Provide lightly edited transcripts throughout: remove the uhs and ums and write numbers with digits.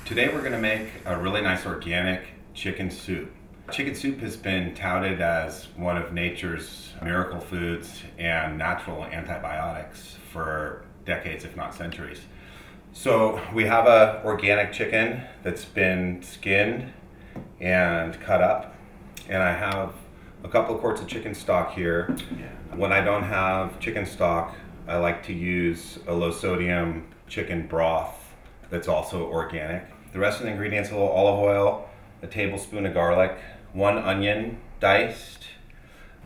Today we're going to make a really nice organic chicken soup. Chicken soup has been touted as one of nature's miracle foods and natural antibiotics for decades, if not centuries. So we have an organic chicken that's been skinned and cut up, and I have a couple of quarts of chicken stock here. When I don't have chicken stock, I like to use a low sodium chicken broth that's also organic. The rest of the ingredients: a little olive oil, a tablespoon of garlic, 1 onion diced,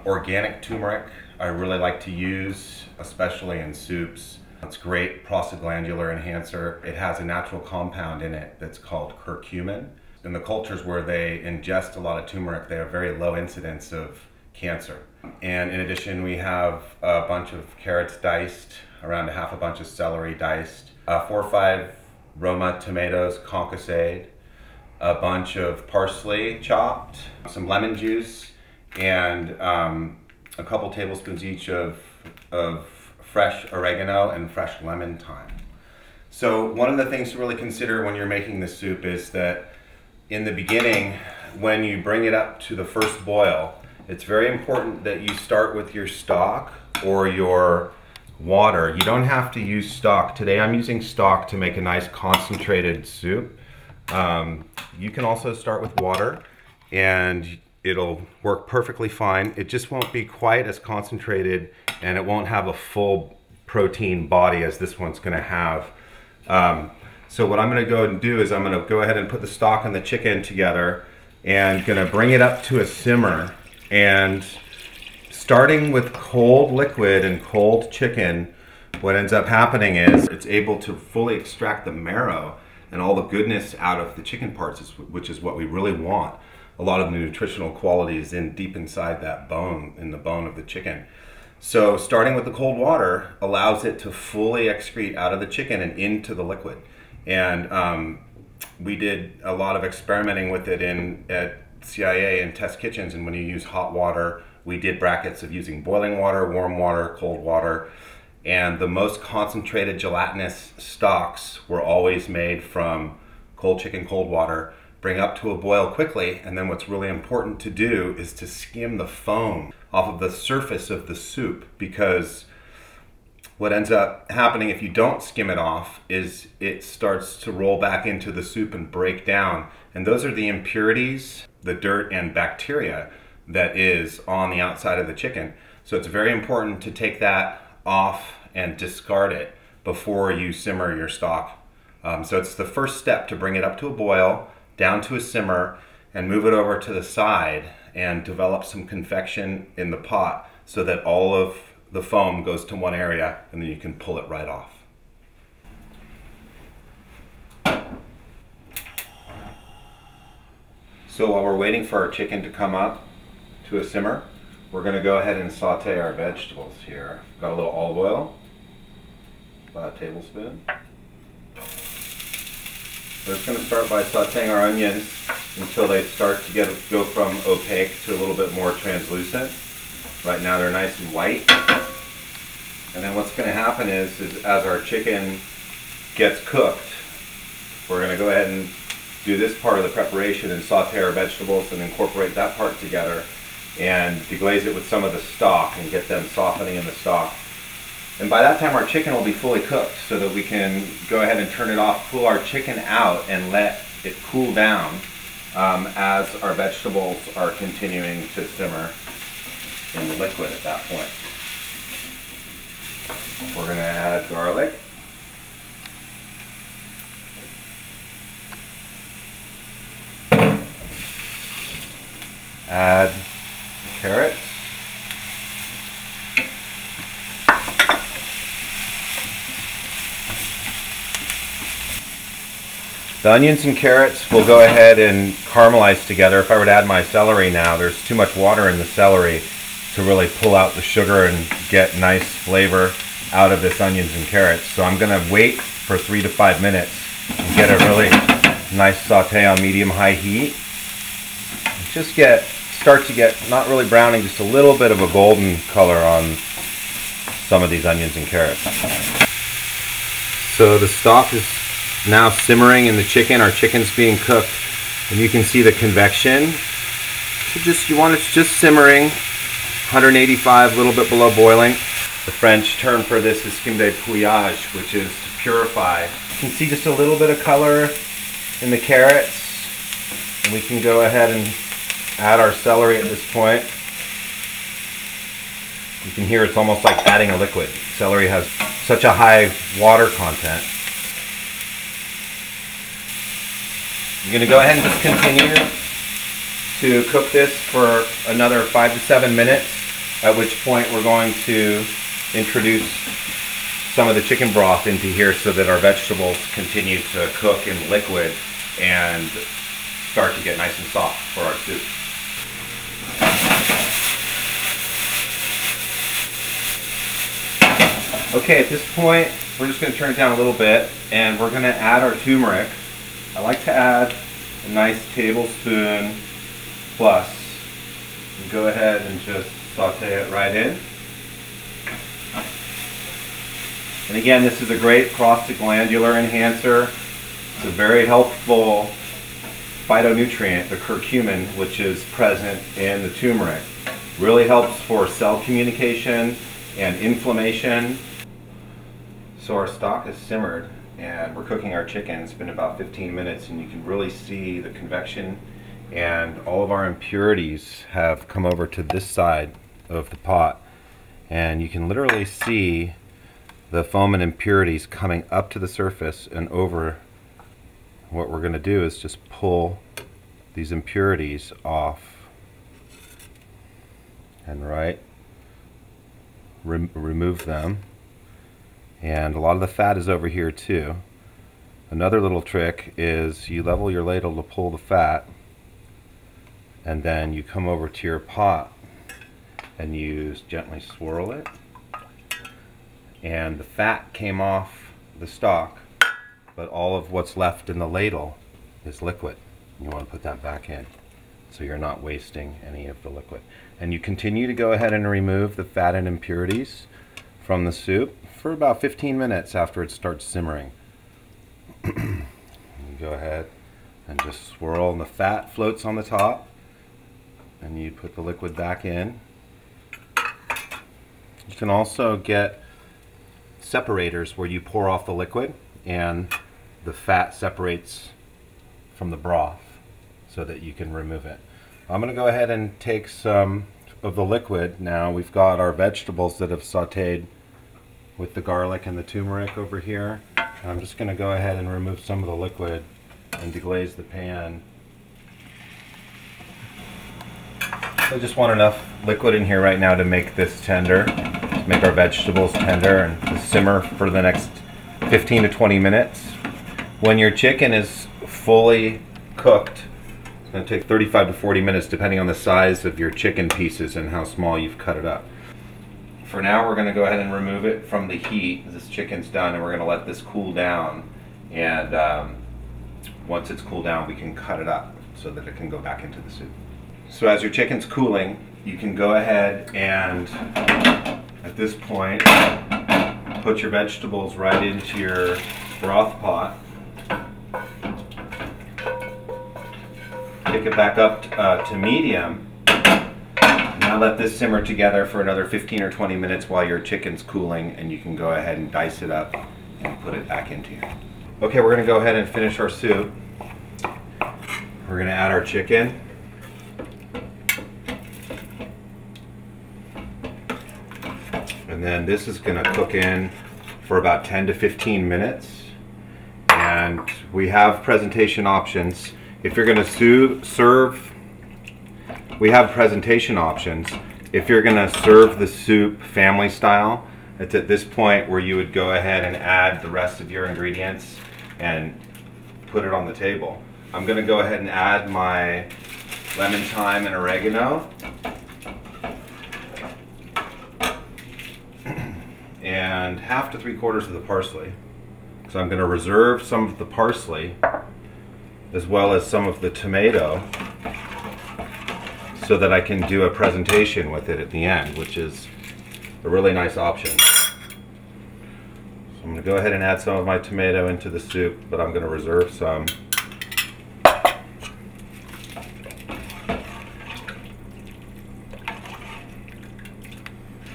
organic turmeric I really like to use, especially in soups. It's great prostaglandular enhancer. It has a natural compound in it that's called curcumin. In the cultures where they ingest a lot of turmeric, they have very low incidence of cancer. And in addition, we have a bunch of carrots diced, around a half a bunch of celery diced, 4 or 5 Roma tomatoes concassed, a bunch of parsley chopped, some lemon juice, and a couple tablespoons each of fresh oregano and fresh lemon thyme. So one of the things to really consider when you're making this soup is that in the beginning, when you bring it up to the first boil, it's very important that you start with your stock or your water. You don't have to use stock. Today I'm using stock to make a nice concentrated soup. You can also start with water and it'll work perfectly fine. It just won't be quite as concentrated and it won't have a full protein body as this one's going to have. So what I'm going to go and do is I'm going to go ahead and put the stock and the chicken together and going to bring it up to a simmer. And starting with cold liquid and cold chicken, what ends up happening is it's able to fully extract the marrow and all the goodness out of the chicken parts, which is what we really want. A lot of the nutritional qualities deep inside that bone, in the bone of the chicken. So starting with the cold water allows it to fully excrete out of the chicken and into the liquid. And we did a lot of experimenting with it at CIA and test kitchens, and when you use hot water, we did brackets of using boiling water, warm water, cold water, and the most concentrated gelatinous stocks were always made from cold chicken, cold water. Bring up to a boil quickly, and then what's really important to do is to skim the foam off of the surface of the soup, because what ends up happening if you don't skim it off is it starts to roll back into the soup and break down, and those are the impurities, the dirt and bacteria that is on the outside of the chicken. So it's very important to take that off and discard it before you simmer your stock. So it's the first step to bring it up to a boil, down to a simmer, and move it over to the side and develop some convection in the pot so that all of the foam goes to one area, and then you can pull it right off. So while we're waiting for our chicken to come up to a simmer, we're going to go ahead and saute our vegetables here. Got a little olive oil, about a tablespoon. We're just going to start by sauteing our onions until they start to go from opaque to a little bit more translucent. Right now they're nice and white. And then what's going to happen is as our chicken gets cooked, we're going to go ahead and do this part of the preparation and saute our vegetables and incorporate that part together and deglaze it with some of the stock and get them softening in the stock. And by that time our chicken will be fully cooked, so that we can go ahead and turn it off, pull our chicken out, and let it cool down as our vegetables are continuing to simmer in the liquid at that point. We're going to add garlic. Add carrots. The onions and carrots will go ahead and caramelize together. If I were to add my celery now, there's too much water in the celery to really pull out the sugar and get nice flavor out of this onions and carrots. So I'm going to wait for 3 to 5 minutes and get a really nice saute on medium-high heat. Just start to get not really browning, just a little bit of a golden color on some of these onions and carrots. So the stock is now simmering in the chicken. Our chicken's being cooked, and you can see the convection. So you want it just simmering, 185, a little bit below boiling. The French term for this is crème de pouillage, which is to purify. You can see just a little bit of color in the carrots, and we can go ahead and add our celery at this point. You can hear it's almost like adding a liquid. Celery has such a high water content. I'm going to go ahead and just continue to cook this for another 5 to 7 minutes, at which point we're going to introduce some of the chicken broth into here so that our vegetables continue to cook in liquid and start to get nice and soft for our soup. Okay, at this point we're just going to turn it down a little bit, and we're going to add our turmeric. I like to add a nice tablespoon plus. And go ahead and just saute it right in. And again, this is a great prostaglandular enhancer. It's a very helpful phytonutrient, the curcumin, which is present in the turmeric. Really helps for cell communication and inflammation. So our stock is simmered and we're cooking our chicken. It's been about 15 minutes, and you can really see the convection, and all of our impurities have come over to this side of the pot, and you can literally see the foam and impurities coming up to the surface and over. What we're going to do is just pull these impurities off and remove them. And a lot of the fat is over here too. Another little trick is you level your ladle to pull the fat, and then you come over to your pot and you gently swirl it, and the fat came off the stock, but all of what's left in the ladle is liquid. You want to put that back in so you're not wasting any of the liquid. And you continue to go ahead and remove the fat and impurities from the soup for about 15 minutes after it starts simmering. You go ahead and just swirl, and the fat floats on the top, and you put the liquid back in. You can also get separators where you pour off the liquid and the fat separates from the broth so that you can remove it. I'm going to go ahead and take some of the liquid now. We've got our vegetables that have sauteed with the garlic and the turmeric over here. I'm just going to go ahead and remove some of the liquid and deglaze the pan. I just want enough liquid in here right now to make this tender, to make our vegetables tender, and to simmer for the next 15 to 20 minutes. When your chicken is fully cooked, it's going to take 35 to 40 minutes depending on the size of your chicken pieces and how small you've cut it up. For now, we're going to go ahead and remove it from the heat. This chicken's done, and we're going to let this cool down. And once it's cooled down, we can cut it up so that it can go back into the soup. So as your chicken's cooling, you can go ahead and, at this point, put your vegetables right into your broth pot. Pick it back up to medium. Now let this simmer together for another 15 or 20 minutes while your chicken's cooling, and you can go ahead and dice it up and put it back into here. Okay, we're going to go ahead and finish our soup. We're going to add our chicken. And then this is going to cook in for about 10 to 15 minutes. And we have presentation options. If you're going to serve, we have presentation options. If you're going to serve the soup family style, it's at this point where you would go ahead and add the rest of your ingredients and put it on the table. I'm going to go ahead and add my lemon, thyme, and oregano. And 1/2 to 3/4 of the parsley. So I'm going to reserve some of the parsley as well as some of the tomato so that I can do a presentation with it at the end, which is a really nice option. I'm going to go ahead and add some of my tomato into the soup, but I'm going to reserve some.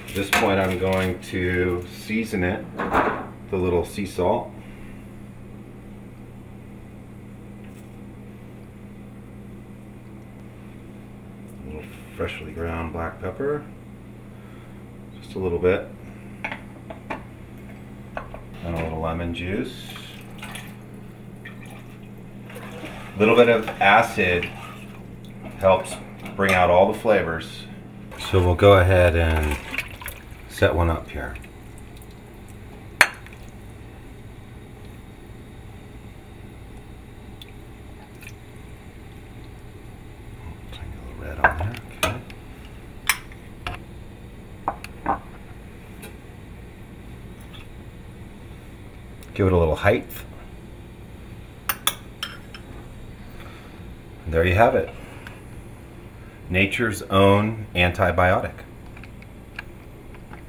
At this point I'm going to season it with a little sea salt. A little freshly ground black pepper. Just a little bit. And a little lemon juice. A little bit of acid helps bring out all the flavors. So we'll go ahead and set one up here. Take a little red on there. Okay. Give it a little height. And there you have it. Nature's own antibiotic.